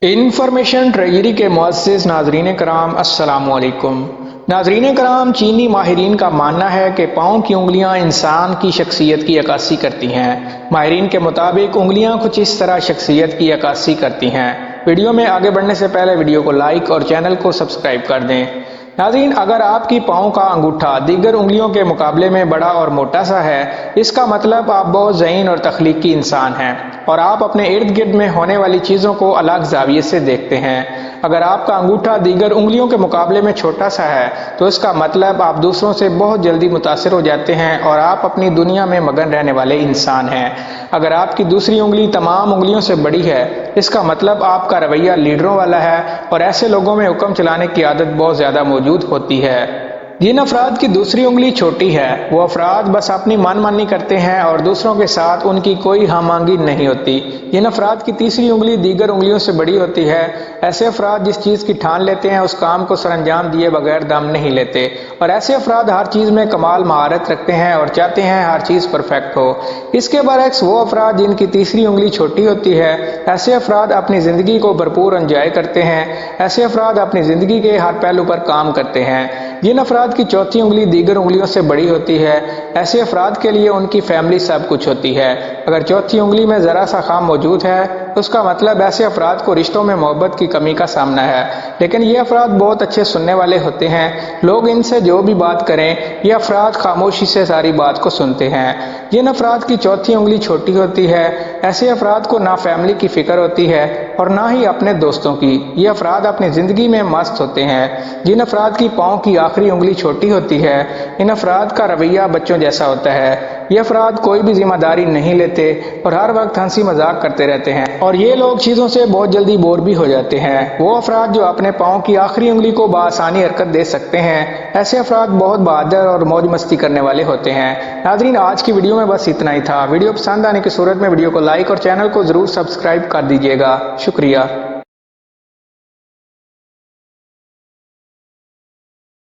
Information treasury کے معزز ناظرین کرام السلام علیکم۔ ناظرین کرام، چینی ماہرین کا ماننا ہے کہ پاؤں کی انگلیاں انسان کی شخصیت کی عکاسی کرتی ہیں۔ ماہرین کے مطابق انگلیاں کچھ اس طرح شخصیت کی عکاسی کرتی ہیں۔ ویڈیو میں آگے بڑھنے سے پہلے ویڈیو کو لائک اور چینل کو سبسکرائب کر دیں۔ ناظرین، اگر آپ کی پاؤں کا انگوٹھا دیگر انگلیوں کے مقابلے میں بڑا اور موٹا سا ہے، اس کا مطلب آپ بہت ذہین اور تخلیقی انسان ہیں اور آپ اپنے ارد گرد میں ہونے والی چیزوں کو الگ زاویے سے دیکھتے ہیں۔ اگر آپ کا انگوٹھا دیگر انگلیوں کے مقابلے میں چھوٹا سا ہے تو اس کا مطلب آپ دوسروں سے بہت جلدی متاثر ہو جاتے ہیں اور آپ اپنی دنیا میں مگن رہنے والے انسان ہیں۔ اگر آپ کی دوسری انگلی تمام انگلیوں سے بڑی ہے، اس کا مطلب آپ کا رویہ لیڈروں والا ہے اور ایسے لوگوں میں حکم چلانے کی عادت بہت زیادہ موجود ہوتی ہے۔ جن افراد کی دوسری انگلی چھوٹی ہے، وہ افراد بس اپنی من مانی کرتے ہیں اور دوسروں کے ساتھ ان کی کوئی ہم آہنگی نہیں ہوتی۔ جن افراد کی تیسری انگلی دیگر انگلیوں سے بڑی ہوتی ہے، ایسے افراد جس چیز کی ٹھان لیتے ہیں اس کام کو سر انجام دیے بغیر دم نہیں لیتے، اور ایسے افراد ہر چیز میں کمال مہارت رکھتے ہیں اور چاہتے ہیں ہر چیز پرفیکٹ ہو۔ اس کے برعکس وہ افراد جن کی تیسری انگلی چھوٹی ہوتی ہے، ایسے افراد اپنی زندگی کو بھرپور انجوائے کرتے ہیں۔ ایسے افراد اپنی زندگی کے ہر پہلو پر کام کرتے ہیں۔ جن افراد کی چوتھی انگلی دیگر انگلیوں سے بڑی ہوتی ہے، ایسے افراد کے لیے ان کی فیملی سب کچھ ہوتی ہے۔ اگر چوتھی انگلی میں ذرا سا خام موجود ہے، اس کا مطلب ایسے افراد کو رشتوں میں محبت کی کمی کا سامنا ہے، لیکن یہ افراد بہت اچھے سننے والے ہوتے ہیں۔ لوگ ان سے جو بھی بات کریں، یہ افراد خاموشی سے ساری بات کو سنتے ہیں۔ جن افراد کی چوتھی انگلی چھوٹی ہوتی ہے، ایسے افراد کو نہ فیملی کی فکر ہوتی ہے اور نہ ہی اپنے دوستوں کی۔ یہ افراد اپنی زندگی میں مست ہوتے ہیں۔ جن افراد کی پاؤں کی آخری انگلی چھوٹی ہوتی ہے، ان افراد کا رویہ بچوں جیسا ہوتا ہے۔ یہ افراد کوئی بھی ذمہ داری نہیں لیتے اور ہر وقت ہنسی مذاق کرتے رہتے ہیں، اور یہ لوگ چیزوں سے بہت جلدی بور بھی ہو جاتے ہیں۔ وہ افراد جو اپنے پاؤں کی آخری انگلی کو بآسانی حرکت دے سکتے ہیں، ایسے افراد بہت بہادر اور موج مستی کرنے والے ہوتے ہیں۔ ناظرین، آج کی ویڈیو میں بس اتنا ہی تھا۔ ویڈیو پسند آنے کی صورت میں ویڈیو کو لائک اور چینل کو ضرور سبسکرائب کر دیجیے گا۔ شکریہ۔